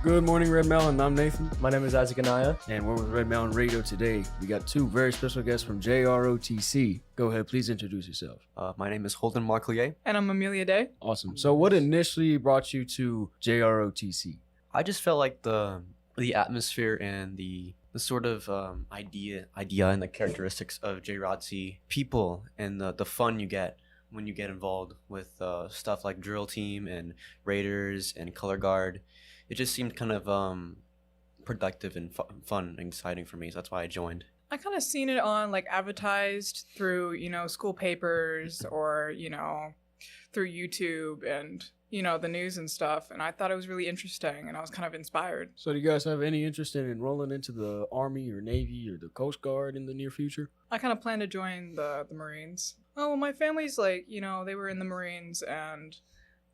Good morning, Red Mountain. I'm Nathan. My name is Isaac Anaya. And we're with Red Mountain Radio today. We got two very special guests from JROTC. Go ahead, please introduce yourself. My name is Holden and Amelia. And I'm Amelia Day. Awesome. So what initially brought you to JROTC? I just felt like the atmosphere and the sort of idea and the characteristics of JROTC people and the fun you get when you get involved with stuff like drill team and Raiders and color guard. It just seemed kind of productive and fun and exciting for me. So that's why I joined. I kind of seen it on like advertised through, school papers or, through YouTube and, the news and stuff. And I thought it was really interesting and I was kind of inspired. So do you guys have any interest in enrolling into the Army or Navy or the Coast Guard in the near future? I kind of plan to join the Marines. Oh, well, my family's like, they were in the Marines and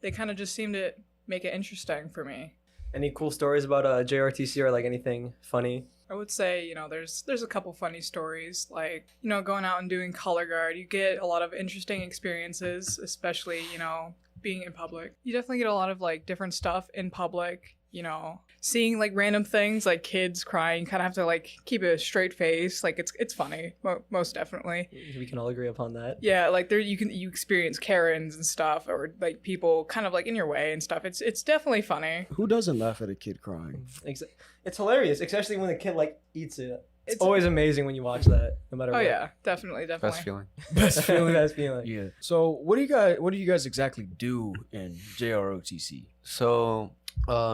they kind of just seemed to make it interesting for me. Any cool stories about JRTC or like anything funny? I would say, there's a couple funny stories, like, going out and doing color guard. You get a lot of interesting experiences, especially, being in public. You definitely get a lot of like different stuff in public, seeing like random things like kids crying. You kind of have to like keep a straight face. Like it's funny, most definitely. We can all agree upon that. Yeah, like there you experience Karens and stuff, or like people kind of like in your way and stuff. It's definitely funny. Who doesn't laugh at a kid crying? It's hilarious, especially when the kid like eats it. It's always amazing when you watch that, no matter what. Oh yeah, definitely. Best feeling. Best feeling. Best feeling. Yeah. So what do you guys exactly do in JROTC? So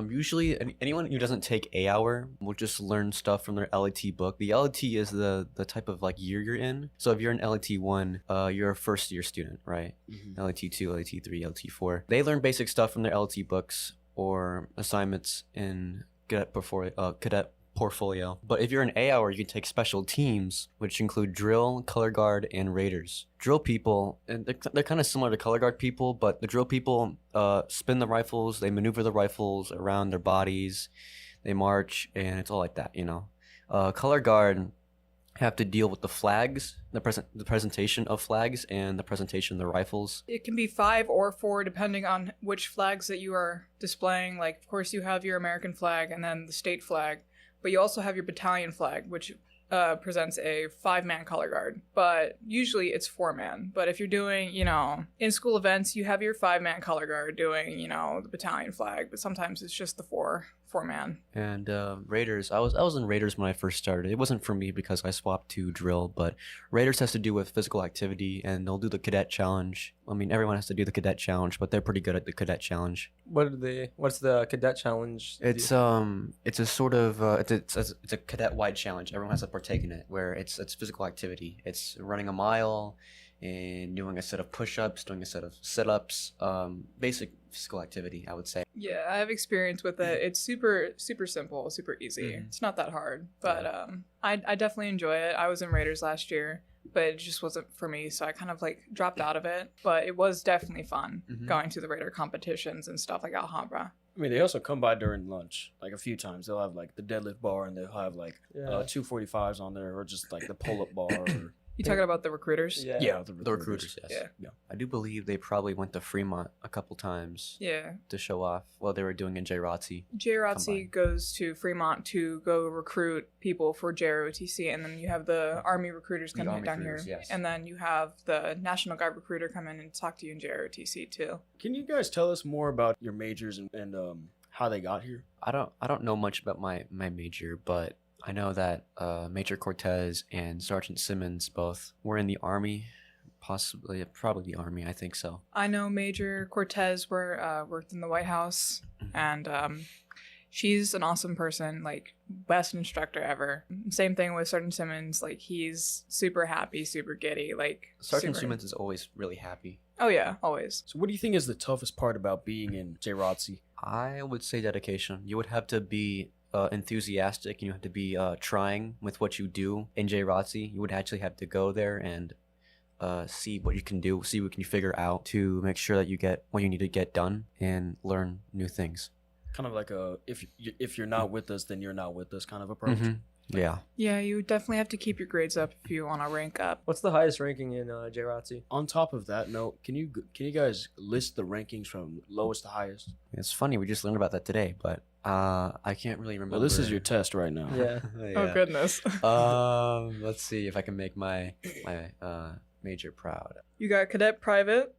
usually anyone who doesn't take a hour will just learn stuff from their LAT book. The LAT is the type of like year you're in. So if you're in LAT 1, you're a first year student, right? Mm-hmm. LAT 2, LAT 3, LAT 4. They learn basic stuff from their LAT books or assignments in cadet portfolio. But if you're an A hour, you can take special teams, which include drill, color guard, and raiders. Drill people, and they're kind of similar to color guard people, but the drill people spin the rifles, they maneuver the rifles around their bodies, they march, and it's all like that, Color guard have to deal with the flags, the presentation of flags, and the presentation of the rifles. It can be 5 or 4 depending on which flags that you are displaying. Like, of course, you have your American flag and then the state flag. But you also have your battalion flag, which presents a 5-man color guard. But usually it's 4-man. But if you're doing, in school events, you have your 5-man color guard doing, the battalion flag. But sometimes it's just the 4-man. And Raiders, I was in Raiders when I first started. It wasn't for me because I swapped to drill, but Raiders has to do with physical activity, and they'll do the cadet challenge. I mean, everyone has to do the cadet challenge, but they're pretty good at the cadet challenge. What's the cadet challenge? It's a sort of it's a cadet-wide challenge. Everyone has to partake in it, where it's physical activity. It's running a mile and doing a set of push-ups, doing a set of sit-ups, basic physical activity, I would say. Yeah, I have experience with it. It's super, super simple, super easy. Mm-hmm. It's not that hard, but I definitely enjoy it. I was in Raiders last year, but it just wasn't for me, so I kind of like dropped out of it. But it was definitely fun going to the Raider competitions and stuff like Alhambra. I mean, they also come by during lunch, like a few times. They'll have like the deadlift bar, and they'll have like 245s on there, or just like the pull-up bar. Or... You talking about the recruiters? Yeah, the recruiters, yes. Yeah. I do believe they probably went to Fremont a couple times. Yeah. To show off what they were doing in JROTC. JROTC goes to Fremont to go recruit people for JROTC, and then you have the Army recruiters coming down here. Yes. And then you have the National Guard recruiter come in and talk to you in JROTC too. Can you guys tell us more about your majors and how they got here? I don't know much about my major, but I know that Major Cortez and Sergeant Simmons both were in the Army, probably the Army, I think so. I know Major Cortez worked in the White House, and she's an awesome person, like best instructor ever. Same thing with Sergeant Simmons, like he's super happy, super giddy, like Sergeant Simmons is always really happy. Oh yeah, always. So what do you think is the toughest part about being in JROTC? I would say dedication. You would have to be enthusiastic, and you have to be trying with what you do in JROTC. You would actually have to go there and see what you can do, see what you can figure out to make sure that you get what you need to get done and learn new things. Kind of like a if you're not with us, then you're not with us kind of approach. Mm-hmm. Yeah. Yeah, you definitely have to keep your grades up if you want to rank up. What's the highest ranking in JROTC? On top of that note, can you guys list the rankings from lowest to highest? It's funny, we just learned about that today, but I can't really remember. Well, this is your test right now. Yeah. Oh goodness. Let's see if I can make my major proud. You got cadet private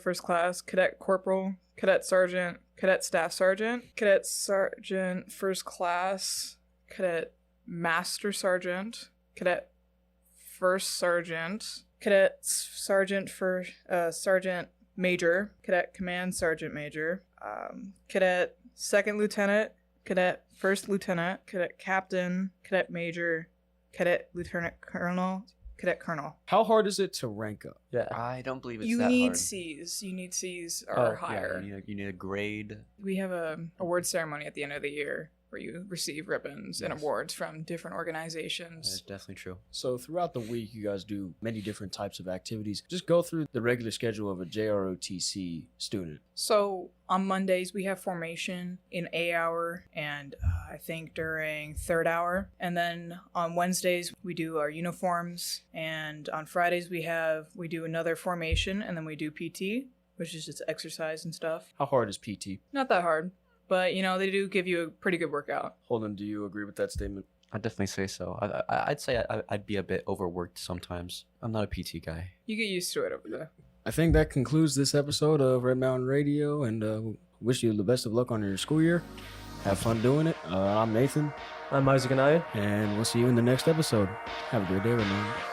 first class, cadet corporal, cadet sergeant, cadet staff sergeant, cadet sergeant first class, cadet master sergeant, cadet first sergeant, cadet sergeant for sergeant major, cadet command sergeant major, cadet second lieutenant, cadet first lieutenant, cadet captain, cadet major, cadet lieutenant colonel, cadet colonel. How hard is it to rank up? Yeah. I don't believe it's You that need hard. C's. You need C's or Oh, yeah, higher. You need a grade. We have a award ceremony at the end of the year where you receive ribbons and Yes. awards from different That's organizations. definitely true. So throughout the week, you guys do many different types of activities. Just go through the regular schedule of a JROTC student. So on Mondays we have formation in A hour and I think during third hour. And then on Wednesdays we do our uniforms, and on Fridays we do another formation, and then we do PT, which is just exercise and stuff. How hard is PT? Not that hard, but they do give you a pretty good workout. Holden, do you agree with that statement? I'd definitely say so. I'd say I'd be a bit overworked sometimes. I'm not a PT guy. You get used to it over there. I think that concludes this episode of Red Mountain Radio, and wish you the best of luck on your school year. Have fun doing it. I'm Nathan, I'm Isaac Anaya. and we'll see you in the next episode. Have a great day, everyone.